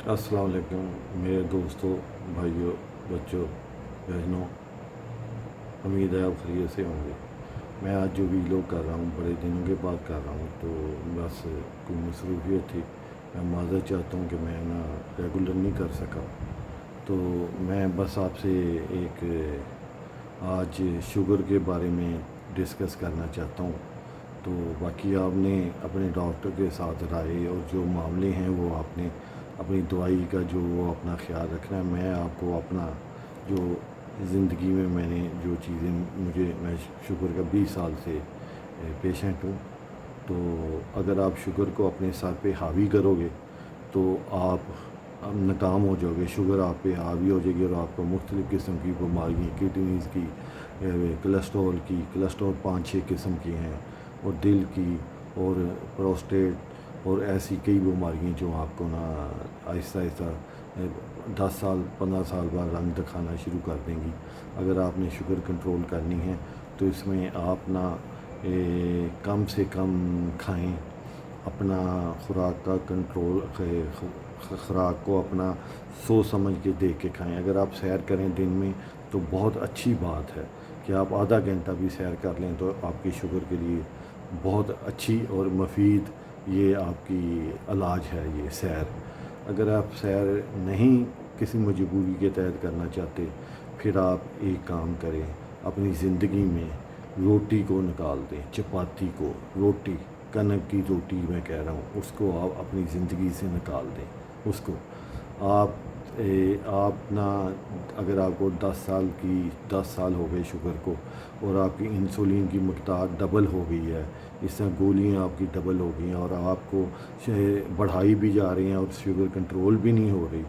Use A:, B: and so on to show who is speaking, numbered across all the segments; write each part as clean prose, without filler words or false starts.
A: अस्सलाम वालेकुम मेरे दोस्तों, भाइयों, बच्चों, बहनों। उम्मीद है आप खैरियत से होंगे। मैं आज जो वीडियो कर रहा हूँ बड़े दिनों के बाद कर रहा हूँ, तो बस कोई मसरूफियत थी। मैं माज़रत चाहता हूँ कि मैं ना रेगुलर नहीं कर सका। तो मैं बस आपसे एक आज शुगर के बारे में डिस्कस करना चाहता हूँ। तो बाकी आपने अपने डॉक्टर के साथ राय और जो मामले हैं वो आपने अपनी दवाई का जो वो अपना ख्याल रखना है। मैं आपको अपना जो ज़िंदगी में मैंने जो चीज़ें मैं शुगर का 20 साल से पेशेंट हूँ। तो अगर आप शुगर को अपने सर पे हावी करोगे तो आप नाकाम हो जाओगे। शुगर आप पे हावी हो जाएगी और आपको मुख्तलिफ़ किस्म की बीमारियाँ, किडनीज़ की, कोलेस्ट्रॉल 5-6 किस्म की हैं, और दिल की, और प्रोस्टेट, और ऐसी कई बीमारियाँ जो आपको ना आहिस्ता आहिस्ता 10 साल 15 साल बाद रंग दिखाना शुरू कर देंगी। अगर आपने शुगर कंट्रोल करनी है तो इसमें आप ना कम से कम खाएं। अपना खुराक का कंट्रोल, खुराक को अपना सोच समझ के देख के खाएं। अगर आप सैर करें दिन में तो बहुत अच्छी बात है कि आप आधा घंटा भी सैर कर लें तो आपकी शुगर के लिए बहुत अच्छी और मुफीद ये आपकी इलाज है ये सैर। अगर आप सैर नहीं किसी मजबूरी के तहत करना चाहते, फिर आप एक काम करें, अपनी ज़िंदगी में रोटी को निकाल दें। चपाती को, रोटी, कनक की रोटी मैं कह रहा हूँ, उसको आप अपनी ज़िंदगी से निकाल दें। उसको आप आप ना, अगर आपको 10 साल हो गए शुगर को और आपकी इंसुलिन की मकदार डबल हो गई है, इस तरह गोलियाँ आपकी डबल हो गई हैं और आपको बढ़ाई भी जा रही हैं और शुगर कंट्रोल भी नहीं हो रही,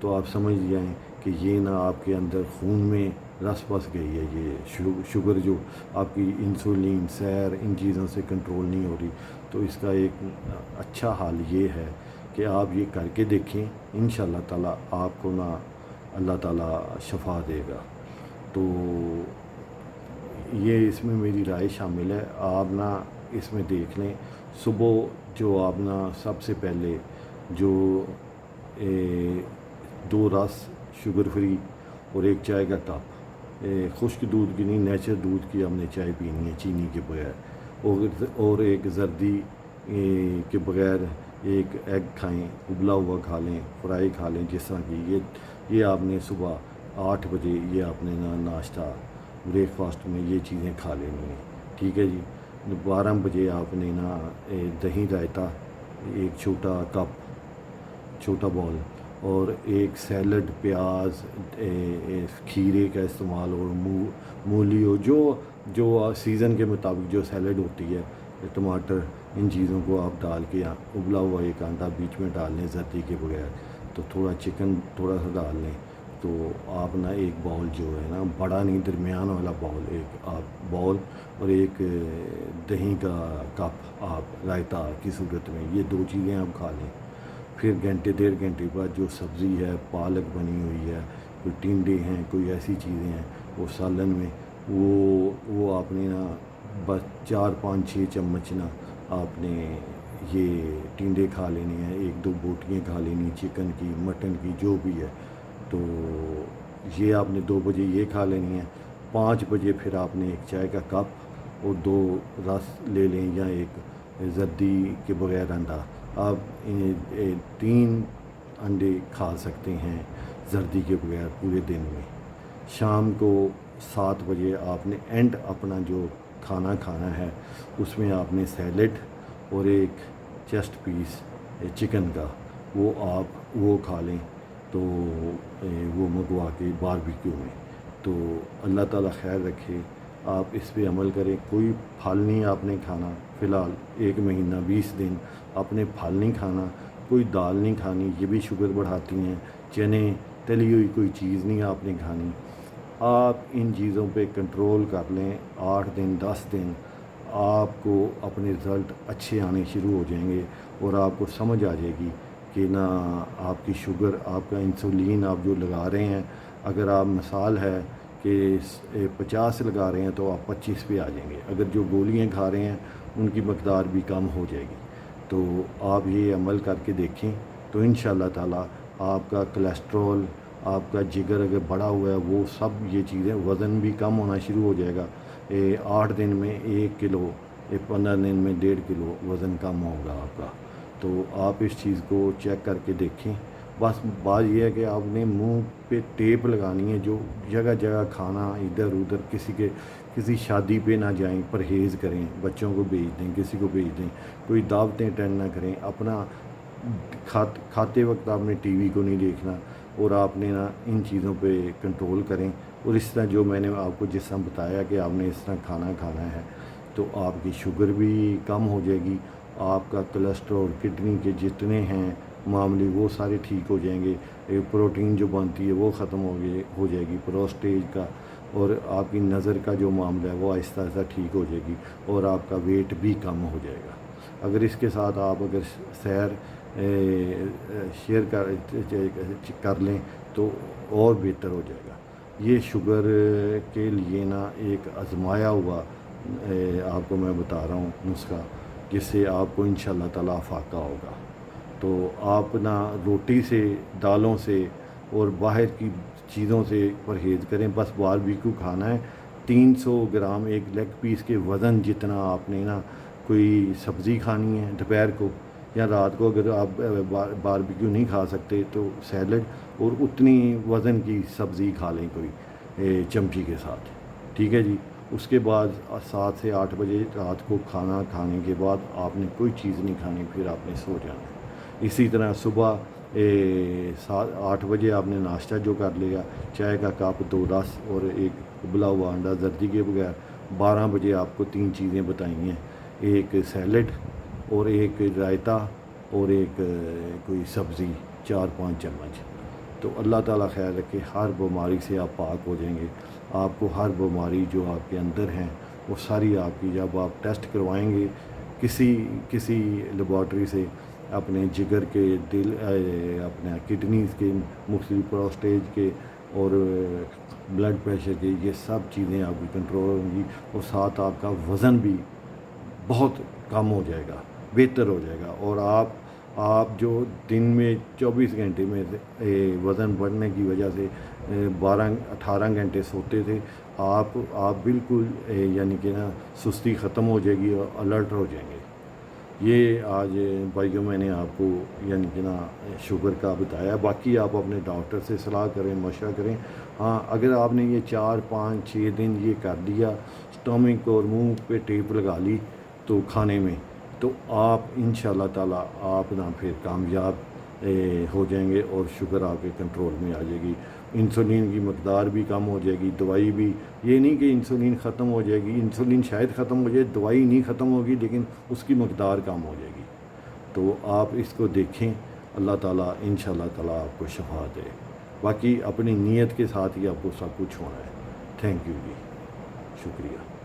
A: तो आप समझ जाएं कि ये ना आपके अंदर खून में रस बस गई है। ये शुगर जो आपकी इंसुलिन, सैर, इन चीज़ों से कंट्रोल नहीं हो रही। तो इसका एक अच्छा हाल ये है कि आप ये करके देखें। इंशाअल्लाह ताला आपको ना अल्लाह ताला शफा देगा। तो ये इसमें मेरी राय शामिल है। आप ना इसमें देख लें, सुबह जो आप ना सबसे पहले जो 2 रस शुगर फ्री और एक चाय का कप, खुश्क दूध की नहीं, नेचुरल दूध की हमने चाय पीनी है चीनी के बगैर, और एक जर्दी के बगैर एक एग खाएं, उबला हुआ खा लें, फ्राई खा लें, जिस तरह की ये आपने सुबह 8 बजे ये आपने ना नाश्ता, ब्रेकफास्ट में ये चीज़ें खा लेनी है। ठीक है जी। 12 बजे आपने ना दही रायता, एक छोटा कप, छोटा बॉल, और एक सैलड, प्याज, खीरे का इस्तेमाल, और मूली, और जो जो सीज़न के मुताबिक जो सैलड होती है, टमाटर, इन चीज़ों को आप डाल के उबला हुआ एक अंडा बीच में डाल लें जर्दी के बगैर, तो थोड़ा चिकन थोड़ा सा डाल लें। तो आप ना एक बाउल जो है ना, बड़ा नहीं, दरमियान वाला बाउल, एक आप बाउल और एक दही का कप आप रायता की सूरत में, ये 2 चीज़ें आप खा लें। फिर घंटे 1.5 घंटे बाद जो सब्ज़ी है, पालक बनी हुई है, कोई टिंडे हैं, कोई ऐसी चीज़ें हैं, वो सालन में वो आपने ना बस 4-5-6 चम्मच ना आपने ये टिंडे खा लेने हैं, 1-2 बोटियाँ खा लेनी, चिकन की, मटन की, जो भी है। तो ये आपने 2 बजे ये खा लेनी है। 5 बजे फिर आपने एक चाय का कप और 2 रस ले लें, या एक जर्दी के बगैर अंडा। आप 3 अंडे खा सकते हैं जर्दी के बगैर पूरे दिन में। शाम को 7 बजे आपने एंड अपना जो खाना खाना है, उसमें आपने सैलेड और एक चेस्ट पीस चिकन का वो खा लें। तो वो मंगवा के बारबेक्यू में। तो अल्लाह ताला खैर रखे, आप इस पे अमल करें। कोई फल नहीं आपने खाना, फ़िलहाल 1 महीना 20 दिन आपने फल नहीं खाना, कोई दाल नहीं खानी, ये भी शुगर बढ़ाती हैं। चने, तली हुई कोई चीज़ नहीं आपने खानी। आप इन चीज़ों पे कंट्रोल कर लें, 8 दिन 10 दिन आपको अपने रिज़ल्ट अच्छे आने शुरू हो जाएंगे और आपको समझ आ जाएगी कि ना आपकी शुगर, आपका इंसुलिन आप जो लगा रहे हैं, अगर आप मिसाल है कि 50 लगा रहे हैं तो आप 25 पे आ जाएंगे। अगर जो गोलियां खा रहे हैं उनकी मकदार भी कम हो जाएगी। तो आप ये अमल करके देखें तो इंशाअल्लाह ताला آپ کا کولیسٹرول، آپ کا جگر اگر بڑا ہوا ہے، وہ سب یہ چیزیں، وزن بھی کم ہونا شروع ہو جائے گا۔ 8 دن میں 1 کلو، 15 دن میں 1.5 کلو وزن کم ہوگا آپ کا۔ تو آپ اس چیز کو چیک کر کے دیکھیں۔ بس بات یہ ہے کہ آپ نے منہ پہ ٹیپ لگانی ہے، جو جگہ جگہ کھانا ادھر ادھر، کسی شادی پہ نہ جائیں، پرہیز کریں، بچوں کو بھیج دیں، کسی کو بھیج دیں، کوئی دعوتیں اٹینڈ نہ کریں، اپنا کھاتے وقت آپ نے ٹی وی کو نہیں دیکھنا، اور آپ نے نا ان چیزوں پہ کنٹرول کریں۔ اور اس طرح جو میں نے آپ کو جس طرح بتایا کہ آپ نے اس طرح کھانا ہے، تو آپ کی شوگر بھی کم ہو جائے گی، آپ کا کولیسٹرول، کڈنی کے جتنے ہیں معاملے وہ سارے ٹھیک ہو جائیں گے، پروٹین جو بنتی ہے وہ ختم ہو جائے گی، پروسٹیج کا، اور آپ کی نظر کا جو معاملہ ہے وہ آہستہ آہستہ ٹھیک ہو جائے گی، اور آپ کا ویٹ بھی کم ہو جائے گا۔ اگر اس کے ساتھ آپ اگر سیر شیئر کر لیں تو اور بہتر ہو جائے گا۔ یہ شوگر کے لیے نا ایک آزمایا ہوا آپ کو میں بتا رہا ہوں نسخہ، جس سے آپ کو انشاءاللہ تعالیٰ فائدہ ہوگا۔ تو آپ نا روٹی سے، دالوں سے اور باہر کی چیزوں سے پرہیز کریں۔ بس باربیکیو کھانا ہے، 300 گرام ایک لیگ پیس کے وزن جتنا آپ نے نا کوئی سبزی کھانی ہے دوپہر کو یا رات کو، اگر آپ باربیکیو نہیں کھا سکتے تو سیلڈ اور اتنی وزن کی سبزی کھا لیں کوئی چمچی کے ساتھ، ٹھیک ہے جی۔ اس کے بعد 7 سے 8 بجے رات کو کھانا کھانے کے بعد آپ نے کوئی چیز نہیں کھانی، پھر آپ نے سو جانا ہے۔ اسی طرح صبح 8 بجے آپ نے ناشتہ جو کر لیا، چائے کا کپ 2 اور ایک ابلا ہوا انڈا زردی کے بغیر۔ 12 بجے آپ کو 3 چیزیں بتائی ہیں، ایک سیلڈ اور ایک رائتا اور ایک کوئی سبزی، 4-5 چمچ۔ تو اللہ تعالیٰ خیر رکھے، ہر بیماری سے آپ پاک ہو جائیں گے۔ آپ کو ہر بیماری جو آپ کے اندر ہیں وہ ساری آپ کی، جب آپ ٹیسٹ کروائیں گے کسی لیبارٹری سے، اپنے جگر کے، دل، اپنے کڈنیز کے، مختلف پروسٹیج کے اور بلڈ پریشر کے، یہ سب چیزیں آپ کی کنٹرول ہوں گی، اور ساتھ آپ کا وزن بھی بہت کم ہو جائے گا، بہتر ہو جائے گا۔ اور آپ جو دن میں 24 گھنٹے میں وزن بڑھنے کی وجہ سے 18 گھنٹے سوتے تھے، آپ بالکل یعنی کہ نا سستی ختم ہو جائے گی اور الرٹ ہو جائیں گے۔ یہ آج بھائیوں میں نے آپ کو یعنی کہ نا شوگر کا بتایا۔ باقی آپ اپنے ڈاکٹر سے صلاح کریں، مشورہ کریں۔ ہاں، اگر آپ نے یہ 4-5-6 دن یہ کر لیا، اسٹمک اور منہ پہ ٹیپ لگا لی تو کھانے میں، تو آپ انشاءاللہ تعالیٰ آپ نا پھر کامیاب ہو جائیں گے، اور شوگر آپ کے کنٹرول میں آ جائے گی۔ انسولین کی مقدار بھی کم ہو جائے گی، دوائی بھی، یہ نہیں کہ انسولین ختم ہو جائے گی، انسولین شاید ختم ہو جائے، دوائی نہیں ختم ہوگی، لیکن اس کی مقدار کم ہو جائے گی۔ تو آپ اس کو دیکھیں، اللہ تعالیٰ انشاءاللہ تعالیٰ آپ کو شفا دے۔ باقی اپنی نیت کے ساتھ ہی آپ کو سب کچھ ہونا ہے۔ تھینک یو جی، شکریہ۔